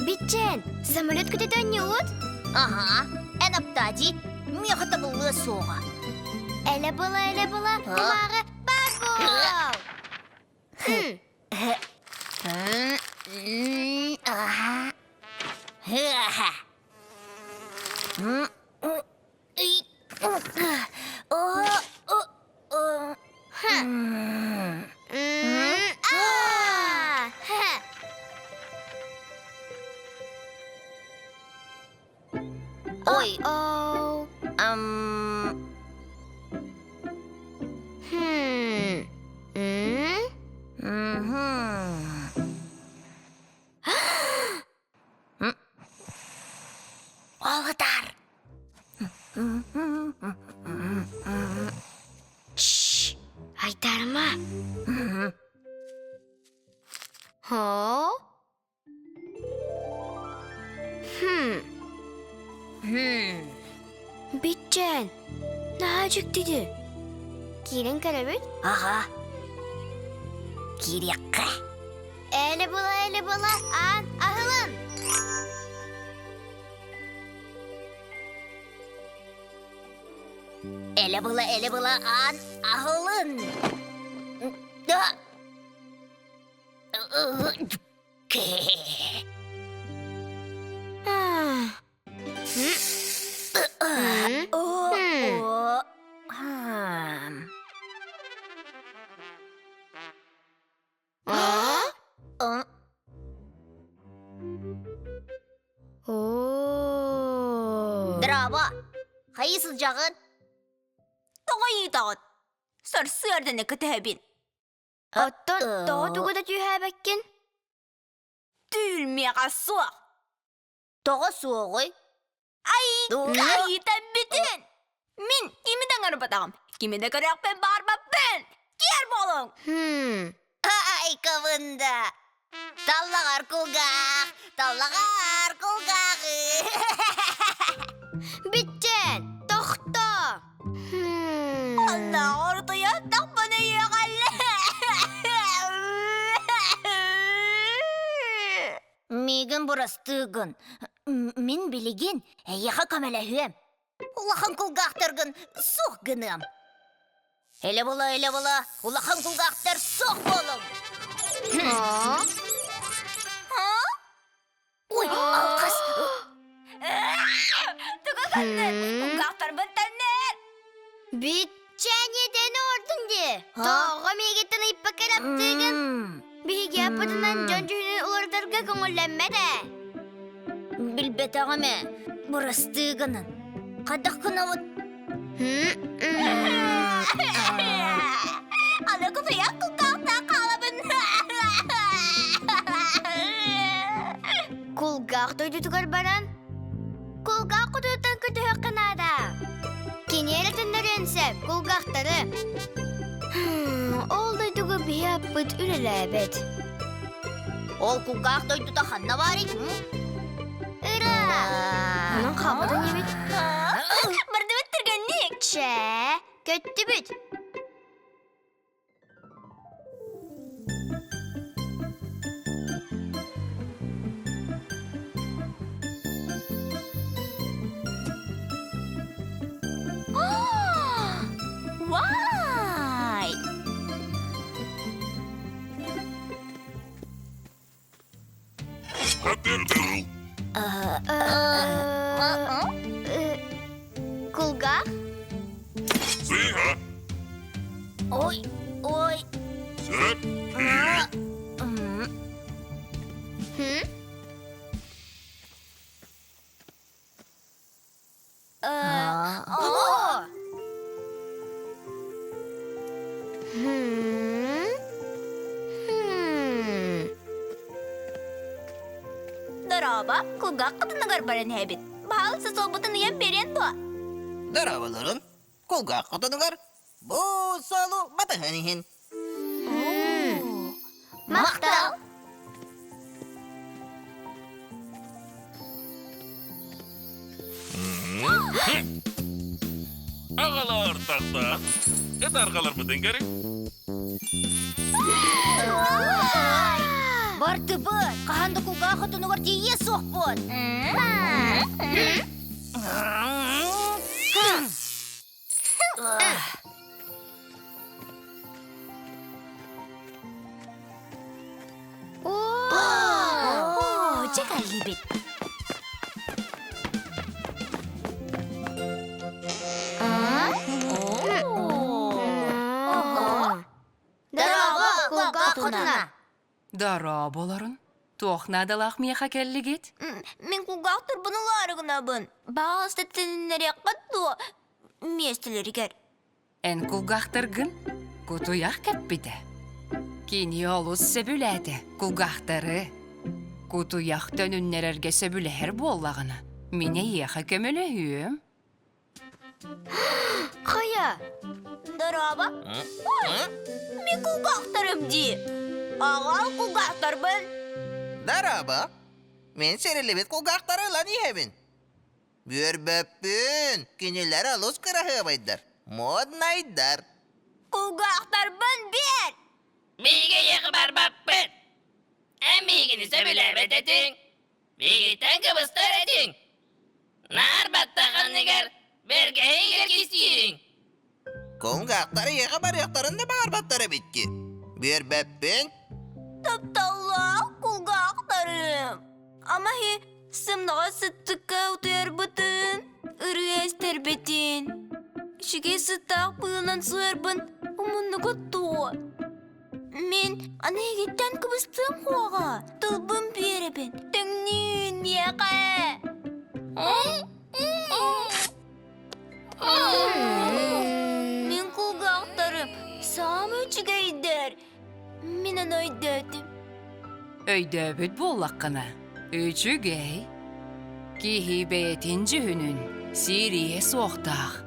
Bitchen, самолет куда-то нёт? Ага, әнәптади, мияхата бұлы соға. Әлі бұла, құлағы бар бол! Ой, Оу. Oğutar. Şşş, aytarma. Ha? Bitchen, nacık dedi. Kirin karabit? Ага. Кирекка. Eli bula, an, ahılın. Ele bula an ahılın. Da. Ah. Драва. Hayırsız cağın. Тоғайдағыт. Сарсырдыны күтәбін. Оттон, тоғытуғыда түйәбәккен. Түлмеға соқ. Тоға соғой. Айта бітін. Мен кемеден арбатағым. Кемеде көрекпен барбаппен. Кер болың. Ay kavında. Tallağar kulgaq. Tallağar kulgaq. Bitchen, toxta. Allah ortaya takmanı yığalı. Мигін бұрастығын. Мен білеген, яға камәләхем. Улахан kulgaqtırgın соқ гынам. Ele bula. Улахан kulgaqtır соқ болың. Ой, алқас. Түгі қанын. Ұңғақтар бұттаныр. Bitchen, neden ordun de? Toğa megetten ippa karaptığın. Bihi yapıdından Joncuy'un ulardarga köngüllenmede. Bilbet ağame, bұрастығының. Қадақ кынауыт. Аны күтія құлқақта қалабын. Kulgaq toydu tugar baran. Kulgaq kututan kötü hakkınada. Kiniyeletin öğrensep kulgaqları. Oldu tugu bir yapıt ülelebet. Ол kulgaq doydu da xanna var Ira. Onun kapıdan yemek. Барды біттіргеннік. Çe, kötü büt. Vay! Kulgaq? Sıha, Ой. söp, Дороба, құлғақ қытынығар барын әбіт. Бағалысы сол бұтыны ем берен туа. Дарабаларын, қолға құтынығар, бұл салу батығанығын. Maqtal. Ağalar taxta. Et arqalar mı dengeri? Артыбыт, қағанды кулга құтынығыр дейе соқпын. О, чекай бит. Дорога, кулга құтына. Дара боларын. Тоқнадалақ меха келлигит. Мен кулгақтыр бұныларығынабын. Бағысты тінінлері қатту. Местілерігер. Эн кулгахтыргын кутуяқ кәппіті. Кини олус сөбіләді кулгахтары. Кутуяқ төнүннерерге сөбіләр боллағына. Мине еха көмілі үйім. Қая? Дораба? Мен кулгақтарым ди. Ағал кулгақтарбын. Дараба, men serelebet kulgaqtara lan yehebin. Börböppün, kiniler alus kırahı baydar. Modnaydar. Kulgақтарбын бер. Biga yıkıbar bappın. En bigini söbülebet etin. Bigitten kıbıstar etin. Nar battağın nigar. Berge heyger kisiyin. Kulgaqtara yıkıbar yıktarında bağırbattara bitki. Börböppün, Тапталла кулгақтарым. Ama сымнаға сыттыққа ұтыр бұтын. Үрі әстер бетін. Шеге сыттақ бұлынан сұйырбын. Умынны құтту. Мен ана егеттен кібістім қуаға. Тұлбым беребін. Түңнен еқі. Мен кулгақтарым. Сам өчігейдер. Мен ана өйдәдім. Өйді бүт боллаққына. Üçü gey. Kihi beyetinci hünün. Siriye soğtaq.